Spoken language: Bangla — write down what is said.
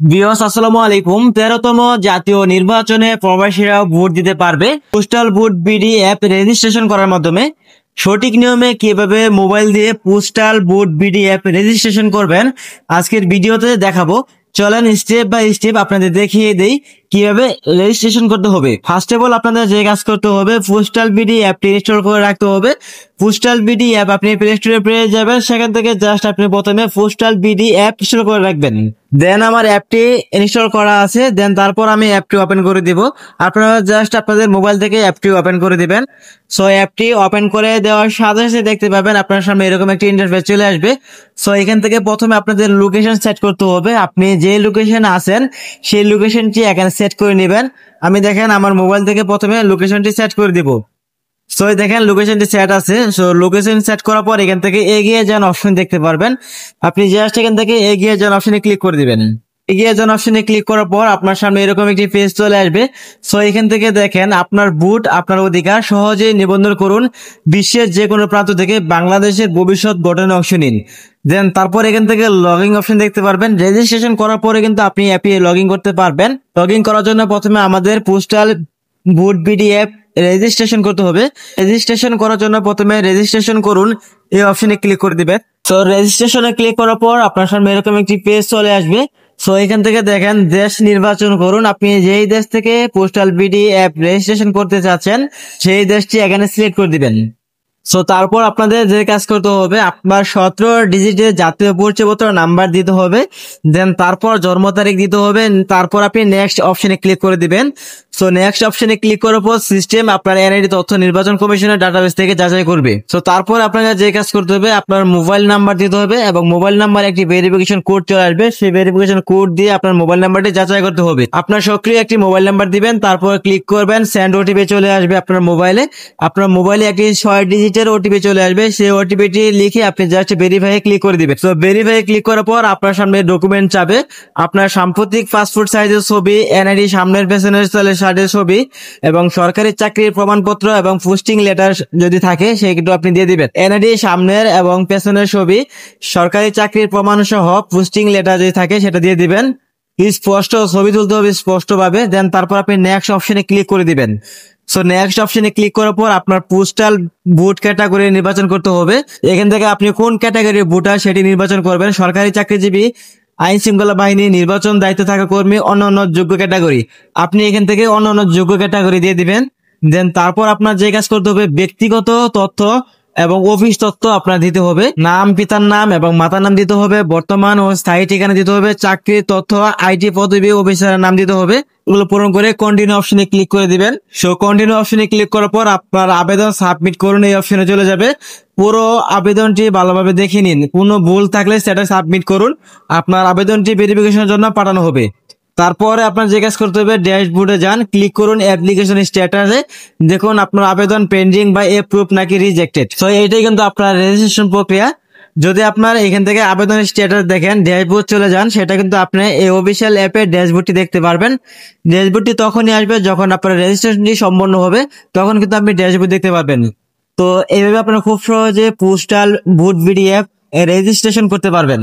ভিউয়ার্স আসসালামু আলাইকুম। 13তম জাতীয় নির্বাচনে প্রবাসীরা ভোট দিতে পারবে postal vote BD app registration করার মাধ্যমে। সঠিক নিয়মে কিভাবে মোবাইল দিয়ে postal vote BD app registration করবেন আজকের ভিডিওতে দেখাবো। চলেন স্টেপ বাই স্টেপ আপনাদের দেখিয়ে দেই কিভাবে রেজিস্ট্রেশন করতে হবে। ফার্স্ট অফ অল আপনাদের যে কাজ করতে হবে, পোস্টাল বিডি অ্যাপটি ইনস্টল করে রাখতে হবে। পোস্টাল বিডি অ্যাপ আপনি প্লে স্টোরে পেয়ে যাবেন, সেখান থেকে জাস্ট আপনি প্রথমে পোস্টাল বিডি অ্যাপ ইনস্টল করে রাখবেন। দেন আমার অ্যাপটি ইনস্টল করা আছে, দেন তারপর আমি অ্যাপটি ওপেন করে দিব। আপনারা জাস্ট আপনাদের মোবাইল থেকে অ্যাপটি ওপেন করে দিবেন। সো অ্যাপটি ওপেন করে দেওয়ার সাথে সাথে দেখতে পাবেন আপনার সামনে এরকম একটি ইন্টারফেস চলে আসবে। সো এখান থেকে প্রথমে আপনাদের লোকেশন সেট করতে হবে। আপনি যে লোকেশনে আছেন সেই লোকেশনটি এখানে সেট করে নেবেন। আমি দেখেন আমার মোবাইল থেকে প্রথমে লোকেশনটি সেট করে দিব। সো দেখেন লোকেশনটি সেট আছে। সো লোকেশন সেট করার পর এখান থেকে এগিয়ে যান অপশন দেখতে পারবেন। আপনি জাস্ট এখান থেকে এগিয়ে যান অপশনে ক্লিক করে দিবেন। এগিয়ে যান অপশনে ক্লিক করার পর আপনার সামনে এরকম একটি পেজ চলে আসবে। সো এখান থেকে দেখেন আপনার ভোট আপনার অধিকার, সহজেই নিবন্ধন করুন, বিশ্বের যে কোনো প্রান্ত থেকে বাংলাদেশের ভবিষ্যৎ গঠনে অংশ নিন। দেন তারপর এখান থেকে লগইন অপশন দেখতে পারবেন। রেজিস্ট্রেশন করার পরে কিন্তু আপনি অ্যাপে লগইন করতে পারবেন। লগইন করার জন্য প্রথমে আমাদের postal vote BD app registration করতে হবে। রেজিস্ট্রেশন করার জন্য প্রথমে রেজিস্ট্রেশন করুন এই অপশনে ক্লিক করে দিবেন। তো রেজিস্ট্রেশনে ক্লিক করার পর আপনার সামনে এরকম একটি পেজ চলে আসবে। সো এখান থেকে দেখেন দেশ নির্বাচন করুন। আপনি যেই দেশ থেকে পোস্টাল বিডি অ্যাপ রেজিস্ট্রেশন করতে চাচ্ছেন সেই দেশটি এখানে সিলেক্ট করে দিবেন। সো তারপর আপনাদের যে কাজ করতে হবে, আপনার 17 ডিজিটের জাতীয় পরিচয়পত্র নাম্বার দিতে হবে। দেন তারপর জন্ম তারিখ দিতে হবে। তারপর আপনি নেক্সট অপশনে ক্লিক করে দিবেন। সো নেক্সট অপশনে ক্লিক করার পর সিস্টেম আপনার এনআইডি তথ্য নির্বাচন কমিশনের ডাটাবেস থেকে যাচাই করবে। সো তারপর আপনাকে যে কাজ করতে হবে, আপনার মোবাইল নাম্বার দিতে হবে এবং মোবাইল নাম্বার একটি ভেরিফিকেশন কোড চলে আসবে। সেই ভেরিফিকেশন কোড দিয়ে আপনার মোবাইল নাম্বারটি যাচাই করতে হবে। আপনার সক্রিয় একটি মোবাইল নাম্বার দিবেন, তারপর ক্লিক করবেন, সেন্ড ওটিপি চলে আসবে আপনার মোবাইলে। আপনার মোবাইলে একটি 6 ডিজিটের ওটিপি চলে আসবে। সেই ওটিপিটি লিখে আপনি জাস্ট ভেরিফাই ক্লিক করে দিবেন। তো ভেরিফাই ক্লিক করার পর আপনার সামনে ডকুমেন্ট চাবে। আপনার সাম্প্রতিক পাসপোর্ট সাইজের ছবি, এনআইডি সামনের পেছনের সাইডের ছবি এবং সরকারি চাকরির প্রমাণপত্র এবং পোস্টিং লেটার যদি থাকে সেগুলো আপনি দিয়ে দিবেন। এনআইডি সামনের এবং পেছনের ছবি, সরকারি চাকরির প্রমাণ সহ পোস্টিং লেটার যদি থাকে সেটা দিয়ে দিবেন। স্পষ্ট ছবি তুলতে হবে স্পষ্ট ভাবে। দেন তারপর আপনি নেক্সট অপশনে ক্লিক করে দিবেন। সো নেক্সট অপশনে ক্লিক করার পর আপনার পোস্টাল ভোট ক্যাটাগরি নির্বাচন করতে হবে। এখান থেকে আপনি কোন ক্যাটাগরির ভোটার সেটি নির্বাচন করবেন। সরকারি চাকরিজীবী, আইন শৃঙ্খলা বাহিনী, নির্বাচন দায়িত্ব থাকা কর্মী, অন্যান্য যোগ্য ক্যাটাগরি। আপনি এখান থেকে অন্যান্য যোগ্য ক্যাটাগরি দিয়ে দিবেন। দেন তারপর আপনার যে কাজ করতে হবে, ব্যক্তিগত তথ্য এবং অফিস তথ্য আপনার দিতে হবে। নাম, পিতার নাম এবং মাতার নাম দিতে হবে। বর্তমান ও স্থায়ী ঠিকানা দিতে হবে। চাকরির তথ্য, আইটি পদবি, অফিসারের নাম দিতে হবে। এগুলো পূরণ করে কন্টিনিউ অপশনে ক্লিক করে দিবেন। সো কন্টিনিউ অপশনে ক্লিক করার পর আপনার আবেদন সাবমিট করুন এই অপশনে চলে যাবে। পুরো আবেদনটি ভালোভাবে দেখে নিন, কোনো ভুল থাকলে সেটা সাবমিট করুন। আপনার আবেদনটি ভেরিফিকেশনের জন্য পাঠানো হবে। তারপরে আপনার যে কাজ করতে হবে, ড্যাশবোর্ডে যান, ক্লিক করুন অ্যাপ্লিকেশন স্ট্যাটাসে। দেখুন আপনার আবেদন পেন্ডিং বা অ্যাপ্রুভ নাকি রিজেক্টেড। সো এইটাই কিন্তু আপনার রেজিস্ট্রেশন প্রক্রিয়া। যদি আপনার এখান থেকে আবেদনের স্ট্যাটাস দেখেন, ড্যাশবোর্ড চলে যান, সেটা কিন্তু আপনি এই অফিসিয়াল অ্যাপে ড্যাশবোর্ডটি দেখতে পারবেন। ড্যাশবোর্ডটি তখনই আসবে যখন আপনার রেজিস্ট্রেশনটি সম্পন্ন হবে, তখন কিন্তু আপনি ড্যাশবোর্ড দেখতে পারবেন। তো এইভাবে আপনারা খুব সহজে postal vote BD app registration করতে পারবেন।